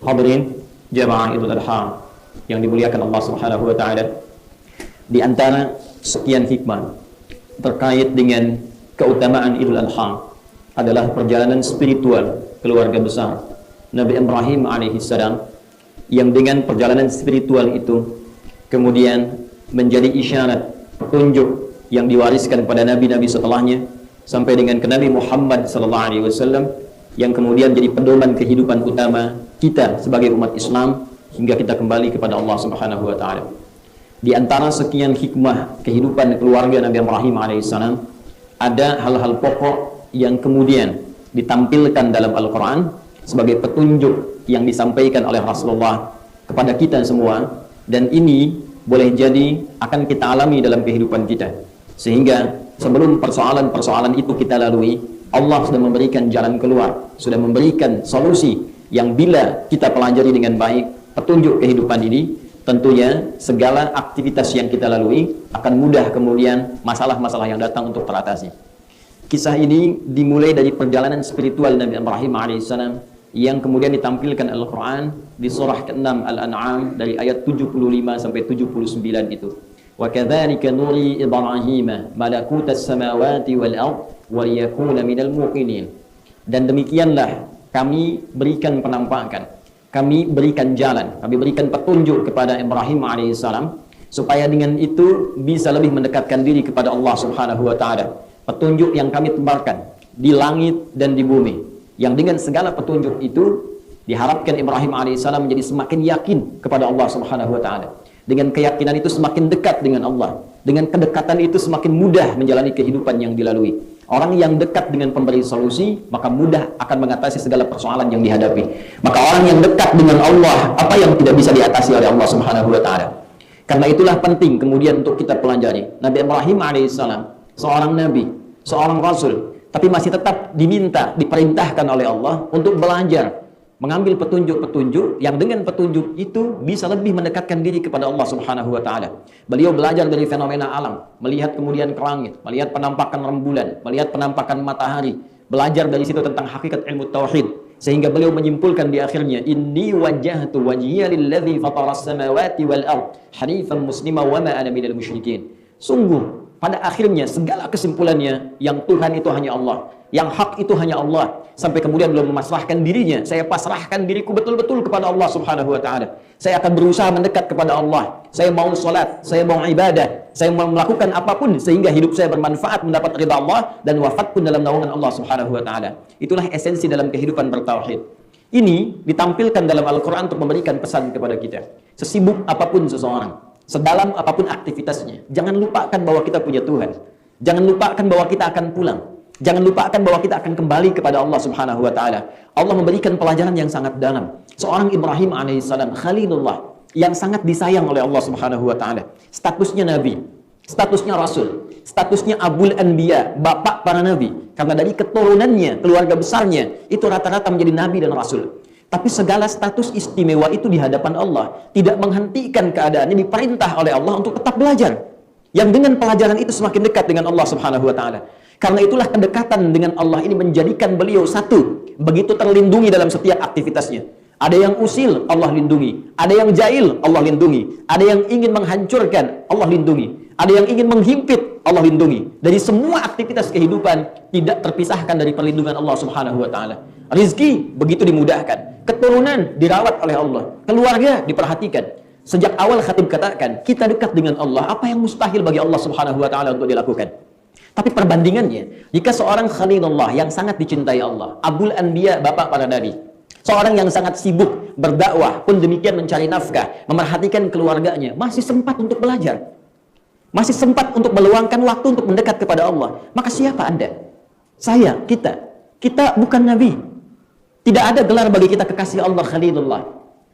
Hadirin jamaah Idul Adha yang dimuliakan Allah Subhanahu wa taala. Di antara sekian hikmah terkait dengan keutamaan Idul Adha adalah perjalanan spiritual keluarga besar Nabi Ibrahim alaihissalam, yang dengan perjalanan spiritual itu kemudian menjadi isyarat petunjuk yang diwariskan pada nabi-nabi setelahnya sampai dengan ke Nabi Muhammad sallallahu alaihi wasallam, yang kemudian jadi pedoman kehidupan utama kita sebagai umat Islam hingga kita kembali kepada Allah Subhanahu wa taala. Di antara sekian hikmah kehidupan keluarga Nabi Ibrahim alaihissalam ada hal-hal pokok yang kemudian ditampilkan dalam Al-Quran sebagai petunjuk yang disampaikan oleh Rasulullah kepada kita semua, dan ini boleh jadi akan kita alami dalam kehidupan kita, sehingga sebelum persoalan-persoalan itu kita lalui, Allah sudah memberikan jalan keluar, sudah memberikan solusi yang bila kita pelajari dengan baik petunjuk kehidupan ini, tentunya segala aktivitas yang kita lalui akan mudah kemudian masalah-masalah yang datang untuk teratasi. Kisah ini dimulai dari perjalanan spiritual Nabi Ibrahim alaihissalam yang kemudian ditampilkan Al-Quran di surah ke-6 Al-An'am dari ayat 75 sampai 79 itu. Wa kadzalika nuri Ibrahim malakutas samawati wal ard wa liyakuna minal muqinin. Dan demikianlah kami berikan penampakan, kami berikan jalan, kami berikan petunjuk kepada Ibrahim alaihissalam supaya dengan itu bisa lebih mendekatkan diri kepada Allah Subhanahu wa taala. Petunjuk yang kami tebarkan di langit dan di bumi, yang dengan segala petunjuk itu diharapkan Ibrahim alaihissalam menjadi semakin yakin kepada Allah Subhanahu wa taala. Dengan keyakinan itu semakin dekat dengan Allah. Dengan kedekatan itu semakin mudah menjalani kehidupan yang dilalui. Orang yang dekat dengan pemberi solusi, maka mudah akan mengatasi segala persoalan yang dihadapi. Maka orang yang dekat dengan Allah, apa yang tidak bisa diatasi oleh Allah Subhanahu wa taala. Karena itulah penting kemudian untuk kita pelajari. Nabi Ibrahim alaihissalam seorang nabi, seorang rasul, tapi masih tetap diperintahkan oleh Allah untuk belajar, mengambil petunjuk-petunjuk yang dengan petunjuk itu bisa lebih mendekatkan diri kepada Allah Subhanahu wa taala. Beliau belajar dari fenomena alam, melihat kemudian ke langit, melihat penampakan rembulan, melihat penampakan matahari, belajar dari situ tentang hakikat ilmu tauhid, sehingga beliau menyimpulkan di akhirnya, inni wajjahtu wajhiya lilladzi fataras samawati wal ard hanifan muslima wa ma ana minal musyrikin. Sungguh pada akhirnya segala kesimpulannya yang Tuhan itu hanya Allah, yang hak itu hanya Allah, sampai kemudian belum memasrahkan dirinya. Saya pasrahkan diriku betul-betul kepada Allah Subhanahu wa taala. Saya akan berusaha mendekat kepada Allah. Saya mau salat, saya mau ibadah, saya mau melakukan apapun sehingga hidup saya bermanfaat, mendapat ridha Allah, dan wafat pun dalam naungan Allah Subhanahu wa taala. Itulah esensi dalam kehidupan bertauhid. Ini ditampilkan dalam Al-Quran untuk memberikan pesan kepada kita. Sesibuk apapun seseorang, sedalam apapun aktivitasnya, jangan lupakan bahwa kita punya Tuhan. Jangan lupakan bahwa kita akan pulang. Jangan lupakan bahwa kita akan kembali kepada Allah Subhanahu wa taala. Allah memberikan pelajaran yang sangat dalam. Seorang Ibrahim alaihissalam Khalilullah yang sangat disayang oleh Allah Subhanahu wa taala. Statusnya nabi, statusnya rasul, statusnya Abul Anbiya, bapak para nabi. Karena dari keturunannya, keluarga besarnya itu rata-rata menjadi nabi dan rasul. Tapi segala status istimewa itu di hadapan Allah tidak menghentikan keadaannya, diperintah oleh Allah untuk tetap belajar. Yang dengan pelajaran itu semakin dekat dengan Allah Subhanahu wa taala. Karena itulah kedekatan dengan Allah ini menjadikan beliau satu, begitu terlindungi dalam setiap aktivitasnya. Ada yang usil, Allah lindungi. Ada yang jahil, Allah lindungi. Ada yang ingin menghancurkan, Allah lindungi. Ada yang ingin menghimpit, Allah lindungi. Dari semua aktivitas kehidupan tidak terpisahkan dari perlindungan Allah Subhanahu wa taala. Rizki begitu dimudahkan. Keturunan dirawat oleh Allah. Keluarga diperhatikan. Sejak awal khatib katakan, kita dekat dengan Allah, apa yang mustahil bagi Allah Subhanahu wa taala untuk dilakukan. Tapi perbandingannya, jika seorang Khalilullah yang sangat dicintai Allah, Abul Anbiya, bapak para nabi, seorang yang sangat sibuk berdakwah, pun demikian mencari nafkah, memerhatikan keluarganya, masih sempat untuk belajar, masih sempat untuk meluangkan waktu untuk mendekat kepada Allah, maka siapa Anda? Saya, kita bukan nabi. Tidak ada gelar bagi kita kekasih Allah Khalilullah.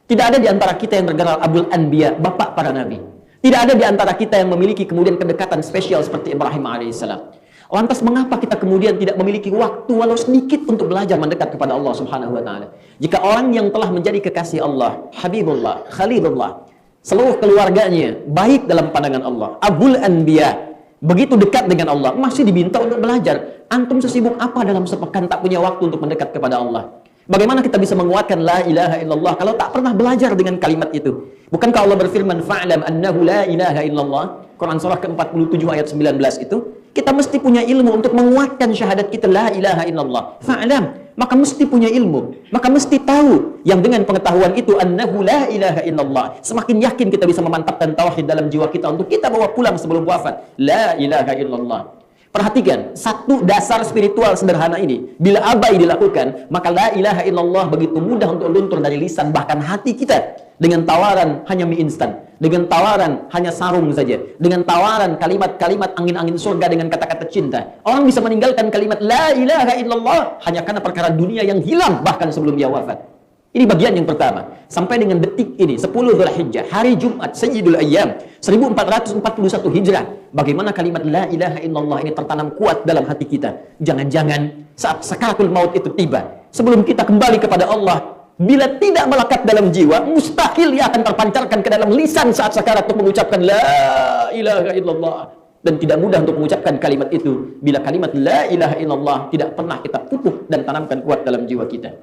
Tidak ada di antara kita yang bergelar Abul Anbiya, bapak para nabi. Tidak ada di antara kita yang memiliki kemudian kedekatan spesial seperti Ibrahim alaihissalam. Lantas mengapa kita kemudian tidak memiliki waktu walau sedikit untuk belajar mendekat kepada Allah Subhanahu wa taala? Jika orang yang telah menjadi kekasih Allah, Habibullah, Khalilullah, seluruh keluarganya baik dalam pandangan Allah, Abul Anbiya, begitu dekat dengan Allah, masih diminta untuk belajar. Antum sesibuk apa dalam sepekan tak punya waktu untuk mendekat kepada Allah? Bagaimana kita bisa menguatkan la ilaha illallah kalau tak pernah belajar dengan kalimat itu? Bukankah Allah berfirman, fa'lam annahu la ilaha illallah? Quran surah ke-47 ayat 19 itu. Kita mesti punya ilmu untuk menguatkan syahadat kita la ilaha illallah. Fa'lam, maka mesti punya ilmu. Maka mesti tahu yang dengan pengetahuan itu annahu la ilaha illallah. Semakin yakin kita bisa memantapkan tauhid dalam jiwa kita untuk kita bawa pulang sebelum wafat. La ilaha illallah. Perhatikan, satu dasar spiritual sederhana ini, bila abai dilakukan, maka la ilaha illallah begitu mudah untuk luntur dari lisan, bahkan hati kita, dengan tawaran hanya mie instan, dengan tawaran hanya sarung saja, dengan tawaran kalimat-kalimat angin-angin surga dengan kata-kata cinta. Orang bisa meninggalkan kalimat la ilaha illallah hanya karena perkara dunia yang hilang bahkan sebelum dia wafat. Ini bagian yang pertama. Sampai dengan detik ini, 10 Dzulhijjah, hari Jumat, Sayyidul Ayyam, 1441 Hijrah. Bagaimana kalimat la ilaha illallah ini tertanam kuat dalam hati kita. Jangan-jangan saat sakaratul maut itu tiba, sebelum kita kembali kepada Allah, bila tidak melekat dalam jiwa, mustahil ia akan terpancarkan ke dalam lisan saat sakarat untuk mengucapkan la ilaha illallah. Dan tidak mudah untuk mengucapkan kalimat itu bila kalimat la ilaha illallah tidak pernah kita pupuk dan tanamkan kuat dalam jiwa kita.